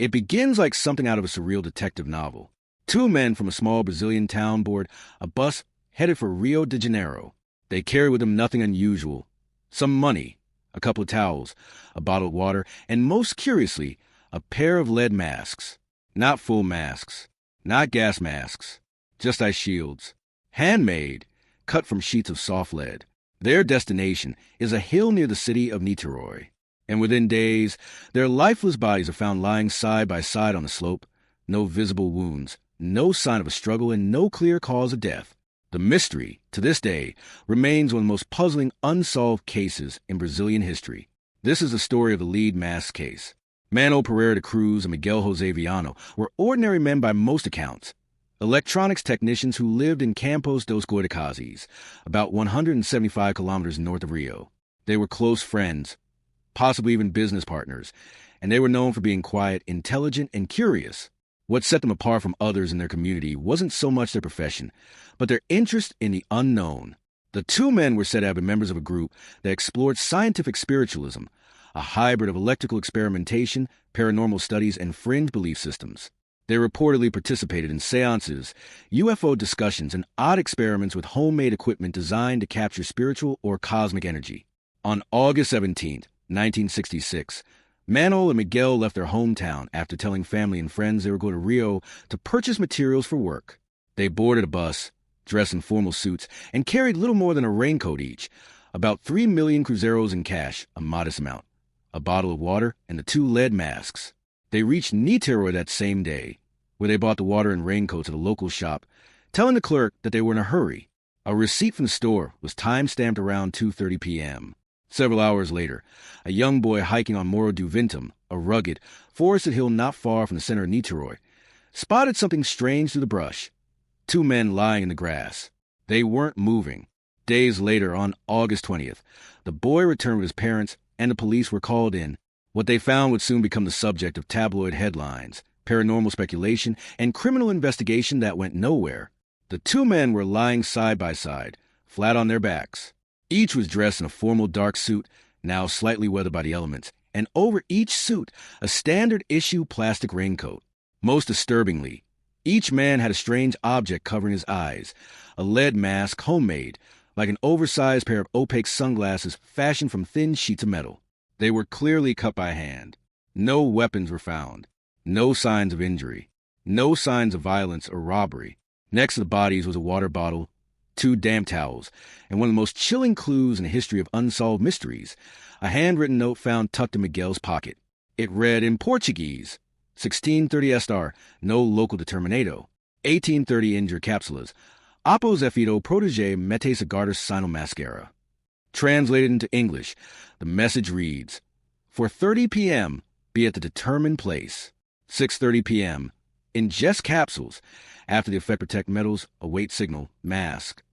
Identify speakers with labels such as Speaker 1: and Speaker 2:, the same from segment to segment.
Speaker 1: It begins like something out of a surreal detective novel. Two men from a small Brazilian town board a bus headed for Rio de Janeiro. They carry with them nothing unusual. Some money, a couple of towels, a bottle of water, and most curiously, a pair of lead masks. Not full masks, not gas masks, just ice shields. Handmade, cut from sheets of soft lead. Their destination is a hill near the city of Niterói. And within days, their lifeless bodies are found lying side by side on the slope. No visible wounds, no sign of a struggle, and no clear cause of death. The mystery, to this day, remains one of the most puzzling unsolved cases in Brazilian history. This is the story of the lead mask case. Manoel Pereira de Cruz and Miguel José Viana were ordinary men by most accounts. Electronics technicians who lived in Campos dos Goitacazes, about 175 kilometers north of Rio. They were close friends, possibly even business partners, and they were known for being quiet, intelligent, and curious. What set them apart from others in their community wasn't so much their profession, but their interest in the unknown. The two men were said to have been members of a group that explored scientific spiritualism, a hybrid of electrical experimentation, paranormal studies, and fringe belief systems. They reportedly participated in seances, UFO discussions, and odd experiments with homemade equipment designed to capture spiritual or cosmic energy. On August 17, 1966, Manoel and Miguel left their hometown after telling family and friends they were going to Rio to purchase materials for work. They boarded a bus, dressed in formal suits, and carried little more than a raincoat each, about 3 million cruzeiros in cash, a modest amount, a bottle of water, and the two lead masks. They reached Niterói that same day, where they bought the water and raincoats at a local shop, telling the clerk that they were in a hurry. A receipt from the store was time-stamped around 2:30 p.m. Several hours later, a young boy hiking on Morro do Ventum, a rugged, forested hill not far from the center of Niterói, spotted something strange through the brush. Two men lying in the grass. They weren't moving. Days later, on August 20th, the boy returned with his parents, and the police were called in. What they found would soon become the subject of tabloid headlines, paranormal speculation, and criminal investigation that went nowhere. The two men were lying side by side, flat on their backs. Each was dressed in a formal dark suit, now slightly weathered by the elements, and over each suit, a standard-issue plastic raincoat. Most disturbingly, each man had a strange object covering his eyes, a lead mask homemade, like an oversized pair of opaque sunglasses fashioned from thin sheets of metal. They were clearly cut by hand. No weapons were found. No signs of injury. No signs of violence or robbery. Next to the bodies was a water bottle, two damp towels, and one of the most chilling clues in the history of unsolved mysteries, a handwritten note found tucked in Miguel's pocket. It read in Portuguese, 1630 Estar, no local determinado, 1830 Injure Capsulas, Apos Efido Protege Metes Agardas Sino Mascara. Translated into English, the message reads, for 30 p.m., be at the determined place. 6:30 p.m., ingest capsules. After the effect protect metals, await signal, mask.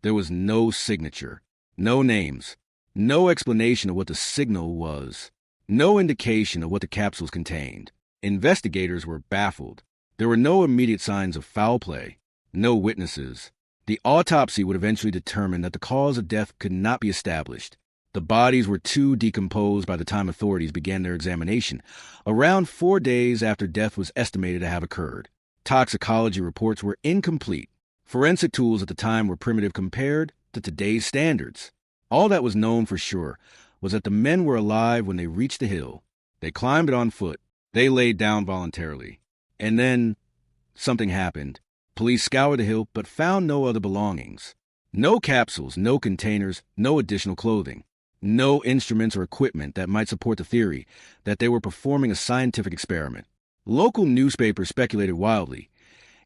Speaker 1: There was no signature, no names, no explanation of what the signal was, no indication of what the capsules contained. Investigators were baffled. There were no immediate signs of foul play, no witnesses. The autopsy would eventually determine that the cause of death could not be established. The bodies were too decomposed by the time authorities began their examination, around 4 days after death was estimated to have occurred. Toxicology reports were incomplete. Forensic tools at the time were primitive compared to today's standards. All that was known for sure was that the men were alive when they reached the hill. They climbed it on foot. They laid down voluntarily. And then something happened. Police scoured the hill but found no other belongings. No capsules, no containers, no additional clothing. No instruments or equipment that might support the theory that they were performing a scientific experiment. Local newspapers speculated wildly.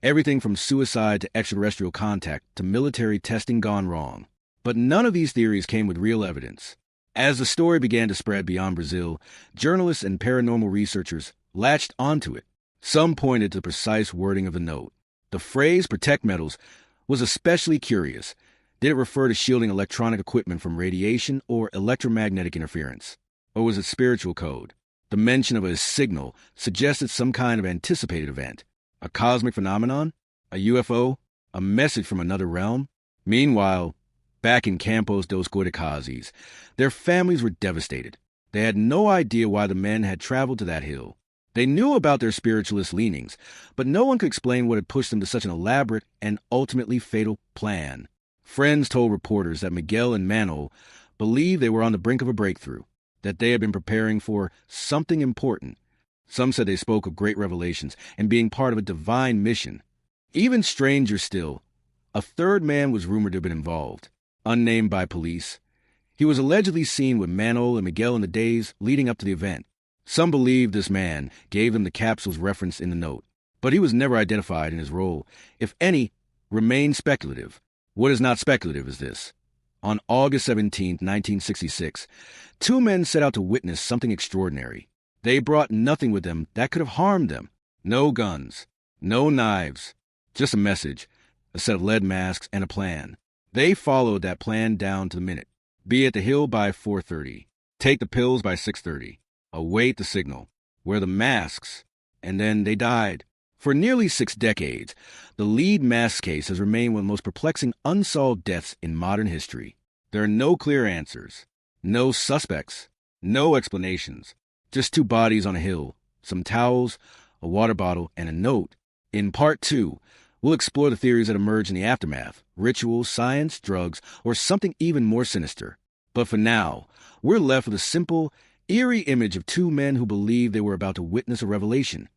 Speaker 1: Everything from suicide to extraterrestrial contact to military testing gone wrong. But none of these theories came with real evidence. As the story began to spread beyond Brazil, journalists and paranormal researchers latched onto it. Some pointed to the precise wording of the note. The phrase protect metals was especially curious. Did it refer to shielding electronic equipment from radiation or electromagnetic interference? Or was it spiritual code? The mention of a signal suggested some kind of anticipated event. A cosmic phenomenon? A UFO? A message from another realm? Meanwhile, back in Campos dos Goitacazes, their families were devastated. They had no idea why the men had traveled to that hill. They knew about their spiritualist leanings, but no one could explain what had pushed them to such an elaborate and ultimately fatal plan. Friends told reporters that Miguel and Manoel believed they were on the brink of a breakthrough, that they had been preparing for something important. Some said they spoke of great revelations and being part of a divine mission. Even stranger still, a third man was rumored to have been involved, unnamed by police. He was allegedly seen with Manoel and Miguel in the days leading up to the event. Some believe this man gave them the capsules referenced in the note, but he was never identified, and his role, if any, remained speculative. What is not speculative is this. On August 17, 1966, two men set out to witness something extraordinary. They brought nothing with them that could have harmed them. No guns, no knives, just a message, a set of lead masks, and a plan. They followed that plan down to the minute. Be at the hill by 4:30. Take the pills by 6:30. Await the signal. Wear the masks. And then they died. For nearly 6 decades, the lead mask case has remained one of the most perplexing unsolved deaths in modern history. There are no clear answers, no suspects, no explanations. Just 2 bodies on a hill, some towels, a water bottle, and a note. In Part 2, we'll explore the theories that emerge in the aftermath, rituals, science, drugs, or something even more sinister. But for now, we're left with a simple, eerie image of 2 men who believed they were about to witness a revelation,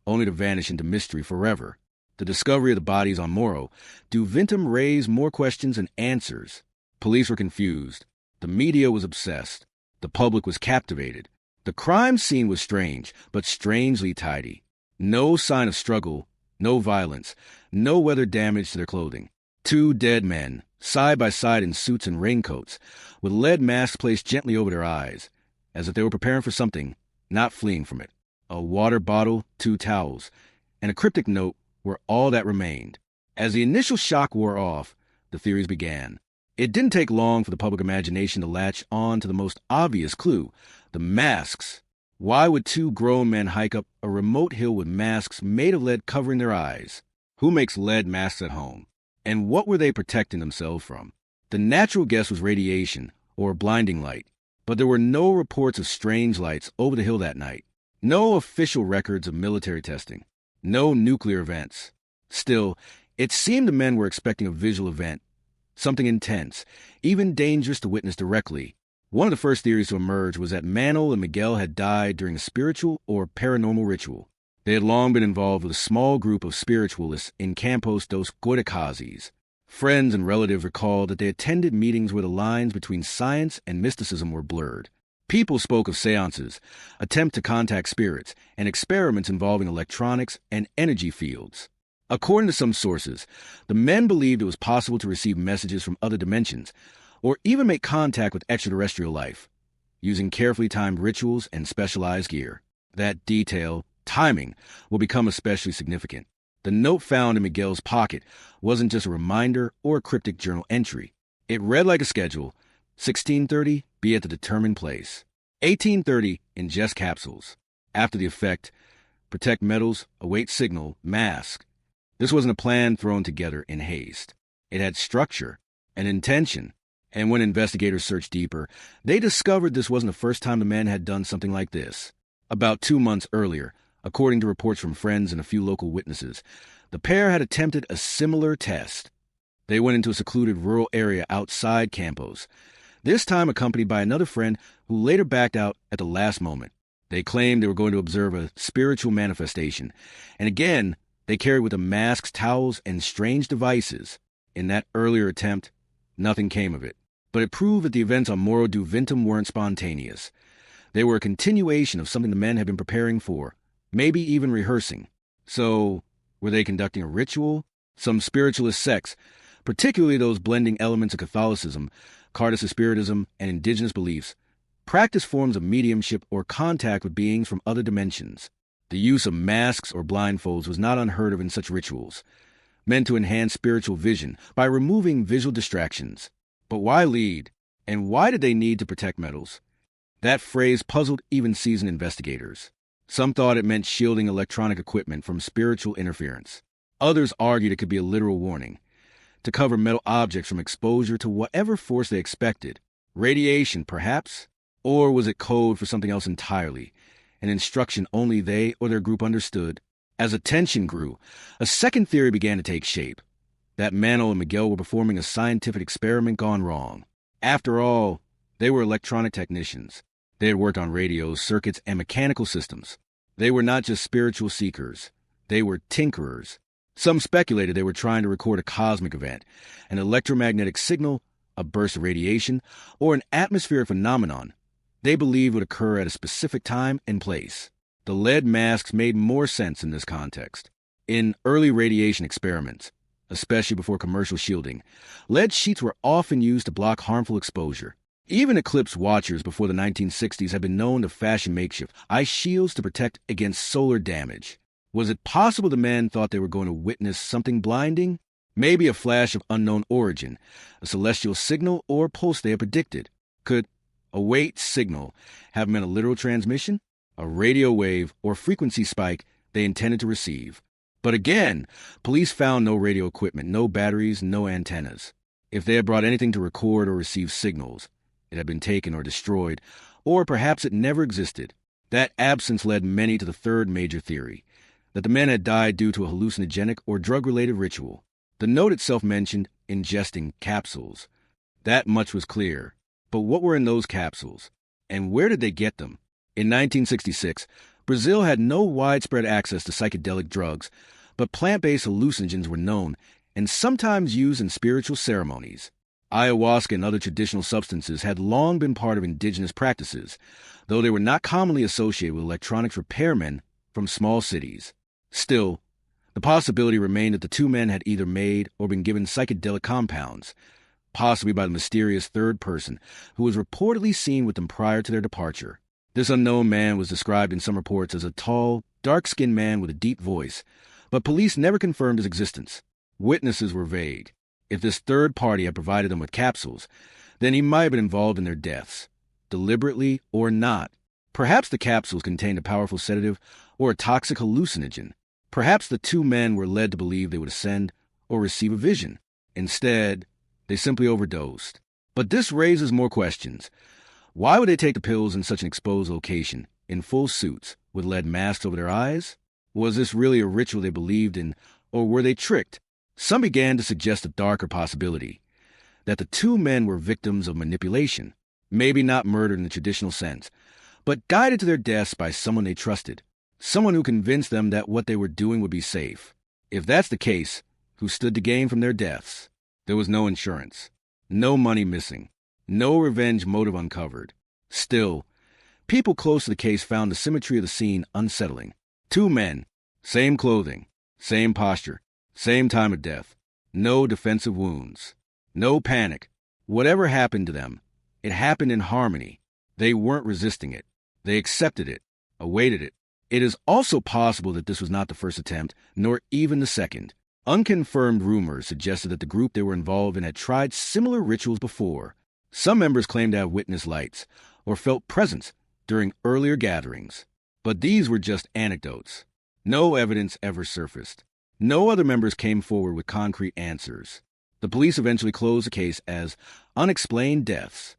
Speaker 1: only to vanish into mystery forever. The discovery of the bodies on Morro do Vintum raise more questions than answers. Police were confused. The media was obsessed. The public was captivated. The crime scene was strange, but strangely tidy. No sign of struggle, no violence, no weather damage to their clothing. 2 dead men, side by side in suits and raincoats, with lead masks placed gently over their eyes, as if they were preparing for something, not fleeing from it. A water bottle, 2 towels, and a cryptic note were all that remained. As the initial shock wore off, the theories began. It didn't take long for the public imagination to latch on to the most obvious clue, the masks. Why would 2 grown men hike up a remote hill with masks made of lead covering their eyes? Who makes lead masks at home? And what were they protecting themselves from? The natural guess was radiation or blinding light, but there were no reports of strange lights over the hill that night. No official records of military testing. No nuclear events. Still, it seemed the men were expecting a visual event, something intense, even dangerous to witness directly. One of the first theories to emerge was that Manoel and Miguel had died during a spiritual or paranormal ritual. They had long been involved with a small group of spiritualists in Campos dos Goitacazes. Friends and relatives recalled that they attended meetings where the lines between science and mysticism were blurred. People spoke of seances, attempts to contact spirits, and experiments involving electronics and energy fields. According to some sources, the men believed it was possible to receive messages from other dimensions, or even make contact with extraterrestrial life, using carefully timed rituals and specialized gear. That detail, timing, will become especially significant. The note found in Miguel's pocket wasn't just a reminder or a cryptic journal entry. It read like a schedule: 16:30, be at the determined place. 18:30, ingest capsules. After the effect, protect metals, await signal, mask. This wasn't a plan thrown together in haste. It had structure and intention. And when investigators searched deeper, they discovered this wasn't the first time the men had done something like this. About 2 months earlier, according to reports from friends and a few local witnesses, the pair had attempted a similar test. They went into a secluded rural area outside Campos, this time accompanied by another friend who later backed out at the last moment. They claimed they were going to observe a spiritual manifestation, and again, they carried with them masks, towels, and strange devices. In that earlier attempt, nothing came of it. But it proved that the events on Morro do Vintum weren't spontaneous. They were a continuation of something the men had been preparing for, maybe even rehearsing. So, were they conducting a ritual? Some spiritualist sects, particularly those blending elements of Catholicism, Cartaspiritism, and indigenous beliefs, practice forms of mediumship or contact with beings from other dimensions. The use of masks or blindfolds was not unheard of in such rituals, meant to enhance spiritual vision by removing visual distractions. But why lead? And why did they need to protect metals? That phrase puzzled even seasoned investigators. Some thought it meant shielding electronic equipment from spiritual interference. Others argued it could be a literal warning, to cover metal objects from exposure to whatever force they expected. Radiation, perhaps? Or was it code for something else entirely? an instruction only they or their group understood. As attention grew, a second theory began to take shape, that Manoel and Miguel were performing a scientific experiment gone wrong. After all, they were electronic technicians. They had worked on radios, circuits, and mechanical systems. They were not just spiritual seekers. They were tinkerers. Some speculated they were trying to record a cosmic event, an electromagnetic signal, a burst of radiation, or an atmospheric phenomenon they believed would occur at a specific time and place. The lead masks made more sense in this context. In early radiation experiments, especially before commercial shielding, lead sheets were often used to block harmful exposure. Even eclipse watchers before the 1960s had been known to fashion makeshift ice shields to protect against solar damage. Was it possible the men thought they were going to witness something blinding? Maybe a flash of unknown origin, a celestial signal or pulse they had predicted. Could a wait signal have meant a literal transmission, a radio wave, or frequency spike they intended to receive? But again, police found no radio equipment, no batteries, no antennas. If they had brought anything to record or receive signals, it had been taken or destroyed, or perhaps it never existed. That absence led many to the third major theory, that the men had died due to a hallucinogenic or drug-related ritual. The note itself mentioned ingesting capsules. That much was clear. But what were in those capsules? And where did they get them? In 1966, Brazil had no widespread access to psychedelic drugs, but plant-based hallucinogens were known and sometimes used in spiritual ceremonies. Ayahuasca and other traditional substances had long been part of indigenous practices, though they were not commonly associated with electronics repairmen from small cities. Still, the possibility remained that the two men had either made or been given psychedelic compounds, possibly by the mysterious third person who was reportedly seen with them prior to their departure. This unknown man was described in some reports as a tall, dark-skinned man with a deep voice, but police never confirmed his existence. Witnesses were vague. If this third party had provided them with capsules, then he might have been involved in their deaths, deliberately or not. Perhaps the capsules contained a powerful sedative or a toxic hallucinogen. Perhaps the two men were led to believe they would ascend or receive a vision. Instead, they simply overdosed. But this raises more questions. Why would they take the pills in such an exposed location, in full suits, with lead masks over their eyes? Was this really a ritual they believed in, or were they tricked? Some began to suggest a darker possibility, that the two men were victims of manipulation, maybe not murdered in the traditional sense, but guided to their deaths by someone they trusted, someone who convinced them that what they were doing would be safe. If that's the case, who stood to gain from their deaths? There was no insurance, no money missing, no revenge motive uncovered. Still, people close to the case found the symmetry of the scene unsettling. Two men, same clothing, same posture, same time of death, no defensive wounds, no panic. Whatever happened to them, it happened in harmony. They weren't resisting it. They accepted it, awaited it. It is also possible that this was not the first attempt, nor even the second. Unconfirmed rumors suggested that the group they were involved in had tried similar rituals before. Some members claimed to have witnessed lights or felt presence during earlier gatherings. But these were just anecdotes. No evidence ever surfaced. No other members came forward with concrete answers. The police eventually closed the case as unexplained deaths.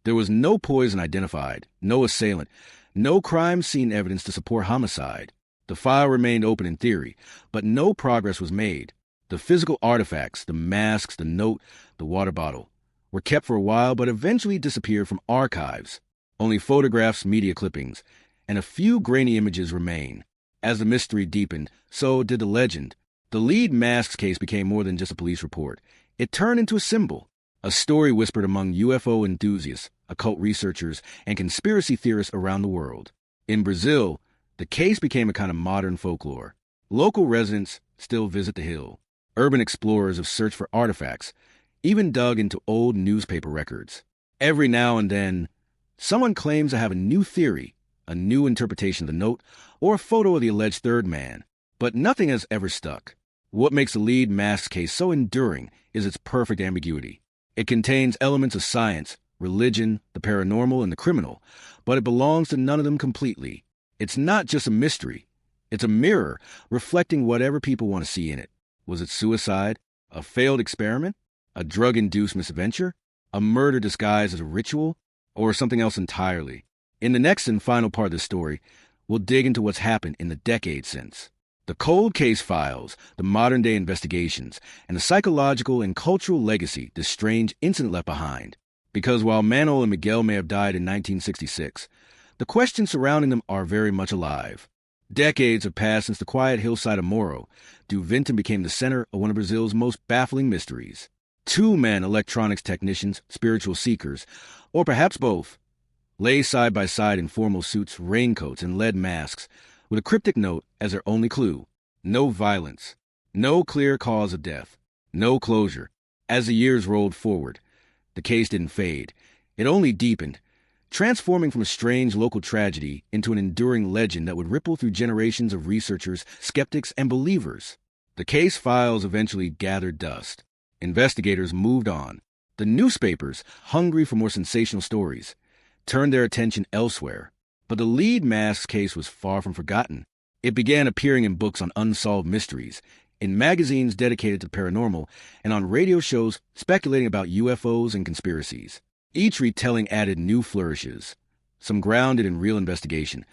Speaker 1: There was no poison identified, no assailant, no crime scene evidence to support homicide. The file remained open in theory, but no progress was made. The physical artifacts, the masks, the note, the water bottle, were kept for a while but eventually disappeared from archives. Only photographs, media clippings, and a few grainy images remain. As the mystery deepened, so did the legend. The lead masks case became more than just a police report. It turned into a symbol, a story whispered among UFO enthusiasts, occult researchers, and conspiracy theorists around the world. In Brazil, the case became a kind of modern folklore. Local residents still visit the hill. Urban explorers have searched for artifacts, even dug into old newspaper records. Every now and then, someone claims to have a new theory, a new interpretation of the note, or a photo of the alleged third man. But nothing has ever stuck. What makes the lead masks case so enduring is its perfect ambiguity. It contains elements of science, religion, the paranormal, and the criminal, but it belongs to none of them completely. It's not just a mystery. It's a mirror reflecting whatever people want to see in it. Was it suicide? A failed experiment? A drug-induced misadventure? A murder disguised as a ritual? Or something else entirely? In the next and final part of the story, we'll dig into what's happened in the decades since. The cold case files, the modern-day investigations, and the psychological and cultural legacy this strange incident left behind. Because while Manoel and Miguel may have died in 1966, the questions surrounding them are very much alive. Decades have passed since the quiet hillside of Moro, Vinton became the center of one of Brazil's most baffling mysteries. Two men, electronics technicians, spiritual seekers, or perhaps both, lay side by side in formal suits, raincoats, and lead masks, with a cryptic note as their only clue. No violence. No clear cause of death. No closure. As the years rolled forward, the case didn't fade. It only deepened, transforming from a strange local tragedy into an enduring legend that would ripple through generations of researchers, skeptics, and believers. The case files eventually gathered dust. Investigators moved on. The newspapers, hungry for more sensational stories, turned their attention elsewhere. But the lead masks case was far from forgotten. It began appearing in books on unsolved mysteries, in magazines dedicated to paranormal, and on radio shows speculating about UFOs and conspiracies. Each retelling added new flourishes, some grounded in real investigation,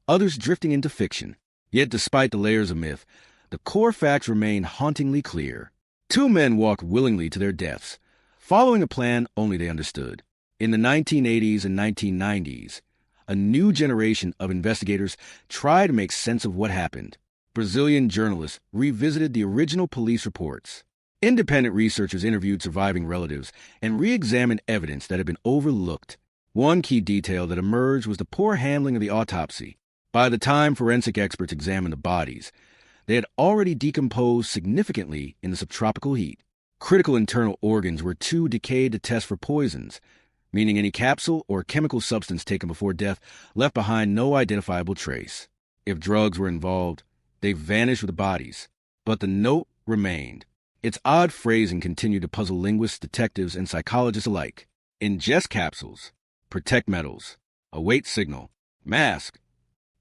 Speaker 1: others drifting into fiction. Yet despite the layers of myth, the core facts remained hauntingly clear. Two men walked willingly to their deaths, following a plan only they understood. In the 1980s and 1990s, a new generation of investigators tried to make sense of what happened. Brazilian journalists revisited the original police reports. Independent researchers interviewed surviving relatives and re-examined evidence that had been overlooked. One key detail that emerged was the poor handling of the autopsy. By the time forensic experts examined the bodies, they had already decomposed significantly in the subtropical heat. Critical internal organs were too decayed to test for poisons, meaning any capsule or chemical substance taken before death left behind no identifiable trace. If drugs were involved, they vanished with the bodies. But the note remained. Its odd phrasing continued to puzzle linguists, detectives, and psychologists alike. Ingest capsules, protect metals, await signal, mask.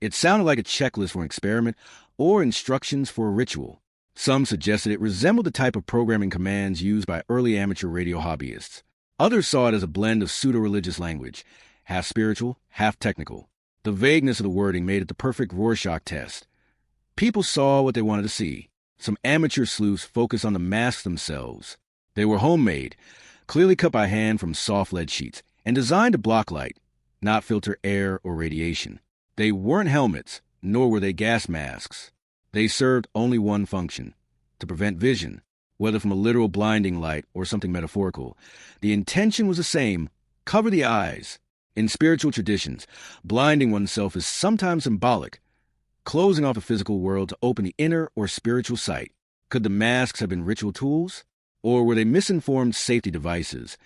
Speaker 1: It sounded like a checklist for an experiment or instructions for a ritual. Some suggested it resembled the type of programming commands used by early amateur radio hobbyists. Others saw it as a blend of pseudo-religious language, half spiritual, half technical. The vagueness of the wording made it the perfect Rorschach test. People saw what they wanted to see. Some amateur sleuths focused on the masks themselves. They were homemade, clearly cut by hand from soft lead sheets, and designed to block light, not filter air or radiation. They weren't helmets, nor were they gas masks. They served only one function: to prevent vision. Whether from a literal blinding light or something metaphorical, the intention was the same: cover the eyes. In spiritual traditions, blinding oneself is sometimes symbolic, closing off the physical world to open the inner or spiritual sight. Could the masks have been ritual tools? Or were they misinformed safety devices,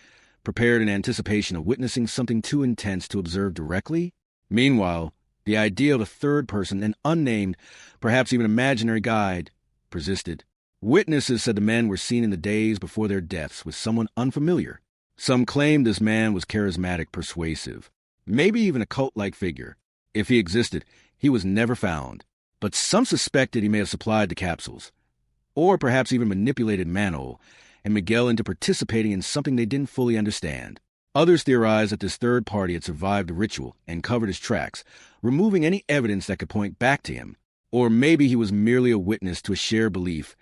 Speaker 1: prepared in anticipation of witnessing something too intense to observe directly? Meanwhile, the idea of a third person, an unnamed, perhaps even imaginary guide, persisted. Witnesses said the men were seen in the days before their deaths with someone unfamiliar. Some claimed this man was charismatic, persuasive, maybe even a cult-like figure. If he existed, he was never found. But some suspected he may have supplied the capsules, or perhaps even manipulated Manoel and Miguel into participating in something they didn't fully understand. Others theorized that this third party had survived the ritual and covered his tracks, removing any evidence that could point back to him. Or maybe he was merely a witness to a shared belief,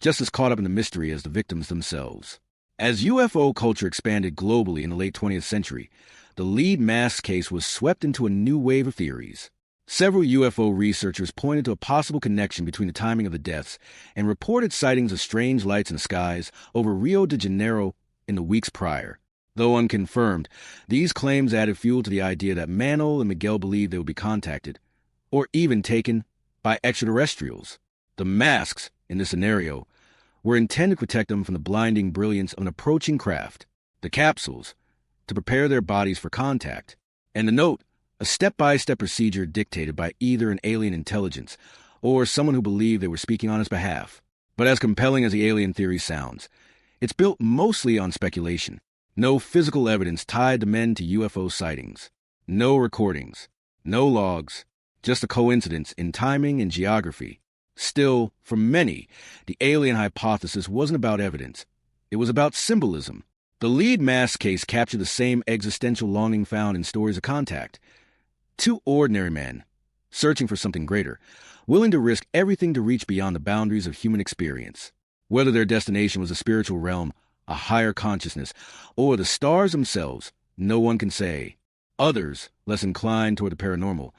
Speaker 1: just as caught up in the mystery as the victims themselves. As UFO culture expanded globally in the late 20th century, the lead mask case was swept into a new wave of theories. Several UFO researchers pointed to a possible connection between the timing of the deaths and reported sightings of strange lights in the skies over Rio de Janeiro in the weeks prior. Though unconfirmed, these claims added fuel to the idea that Manoel and Miguel believed they would be contacted, or even taken, by extraterrestrials. The masks, in this scenario, were intended to protect them from the blinding brilliance of an approaching craft. The capsules, to prepare their bodies for contact. And the note, a step-by-step procedure dictated by either an alien intelligence or someone who believed they were speaking on his behalf. But as compelling as the alien theory sounds, it's built mostly on speculation. No physical evidence tied the men to UFO sightings. No recordings. No logs. Just a coincidence in timing and geography. Still, for many, the alien hypothesis wasn't about evidence. It was about symbolism. The lead mask case captured the same existential longing found in stories of contact. Two ordinary men, searching for something greater, willing to risk everything to reach beyond the boundaries of human experience. Whether their destination was a spiritual realm, a higher consciousness, or the stars themselves, no one can say. Others, less inclined toward the paranormal,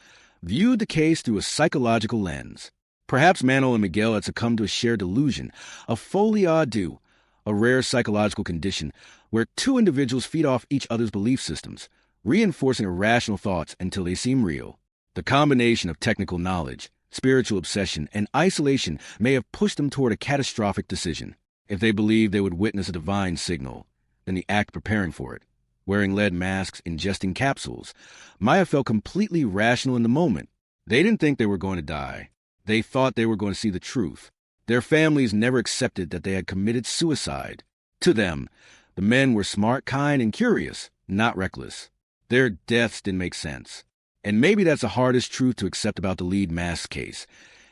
Speaker 1: viewed the case through a psychological lens. Perhaps Manoel and Miguel had succumbed to a shared delusion, a folie à deux, a rare psychological condition where two individuals feed off each other's belief systems, reinforcing irrational thoughts until they seem real. The combination of technical knowledge, spiritual obsession, and isolation may have pushed them toward a catastrophic decision. If they believed they would witness a divine signal, then the act preparing for it, wearing lead masks, ingesting capsules, might have felt completely rational in the moment. They didn't think they were going to die. They thought they were going to see the truth. Their families never accepted that they had committed suicide. To them, the men were smart, kind, and curious, not reckless. Their deaths didn't make sense. And maybe that's the hardest truth to accept about the lead mask case.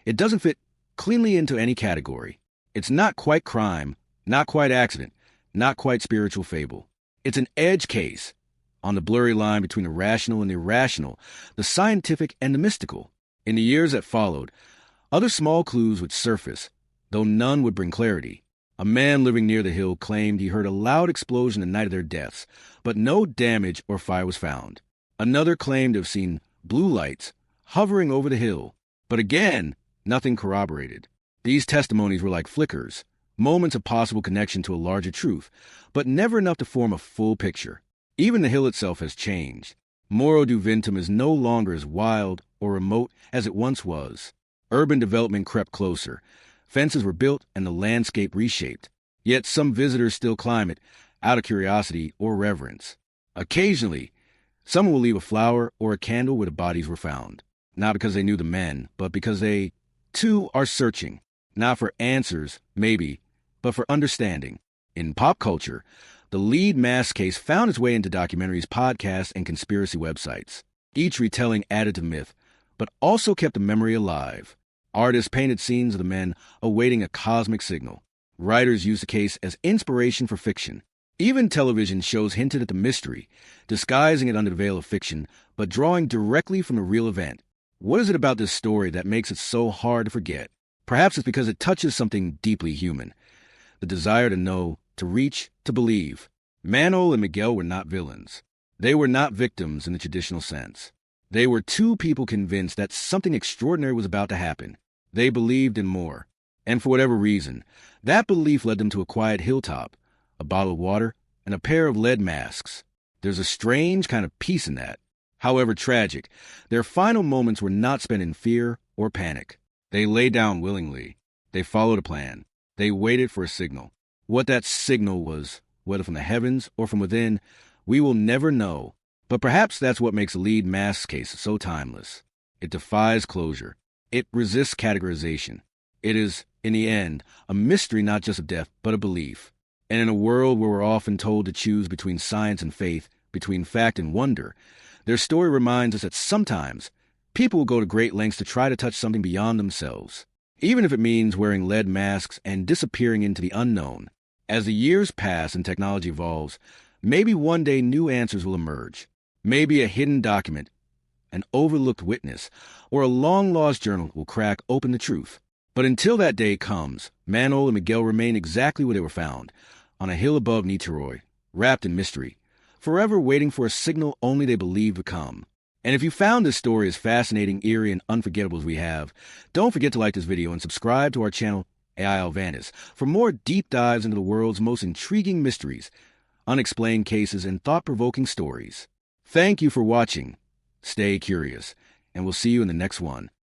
Speaker 1: It doesn't fit cleanly into any category. It's not quite crime, not quite accident, not quite spiritual fable. It's an edge case, on the blurry line between the rational and the irrational, the scientific and the mystical. In the years that followed, other small clues would surface, though none would bring clarity. A man living near the hill claimed he heard a loud explosion the night of their deaths, but no damage or fire was found. Another claimed to have seen blue lights hovering over the hill, but again, nothing corroborated. These testimonies were like flickers, moments of possible connection to a larger truth, but never enough to form a full picture. Even the hill itself has changed. Morro do Ventum is no longer as wild or remote as it once was. Urban development crept closer. Fences were built and the landscape reshaped. Yet some visitors still climb it, out of curiosity or reverence. Occasionally, someone will leave a flower or a candle where the bodies were found. Not because they knew the men, but because they, too, are searching. Not for answers, maybe, but for understanding. In pop culture, the lead mask case found its way into documentaries, podcasts, and conspiracy websites. Each retelling added to myth, but also kept the memory alive. Artists painted scenes of the men awaiting a cosmic signal. Writers used the case as inspiration for fiction. Even television shows hinted at the mystery, disguising it under the veil of fiction, but drawing directly from the real event. What is it about this story that makes it so hard to forget? Perhaps it's because it touches something deeply human. The desire to know, to reach, to believe. Manoel and Miguel were not villains. They were not victims in the traditional sense. They were two people convinced that something extraordinary was about to happen. They believed in more. And for whatever reason, that belief led them to a quiet hilltop, a bottle of water, and a pair of lead masks. There's a strange kind of peace in that. However tragic, their final moments were not spent in fear or panic. They lay down willingly. They followed a plan. They waited for a signal. What that signal was, whether from the heavens or from within, we will never know. But perhaps that's what makes the lead mask case so timeless. It defies closure. It resists categorization. It is, in the end, a mystery not just of death, but of belief. And in a world where we're often told to choose between science and faith, between fact and wonder, their story reminds us that sometimes people will go to great lengths to try to touch something beyond themselves, even if it means wearing lead masks and disappearing into the unknown. As the years pass and technology evolves, maybe one day new answers will emerge. Maybe a hidden document, an overlooked witness, or a long-lost journal will crack open the truth. But until that day comes, Manoel and Miguel remain exactly where they were found, on a hill above Niterói, wrapped in mystery, forever waiting for a signal only they believed would come. And if you found this story as fascinating, eerie, and unforgettable as we have, don't forget to like this video and subscribe to our channel, AI Alvantis, for more deep dives into the world's most intriguing mysteries, unexplained cases, and thought-provoking stories. Thank you for watching. Stay curious, and we'll see you in the next one.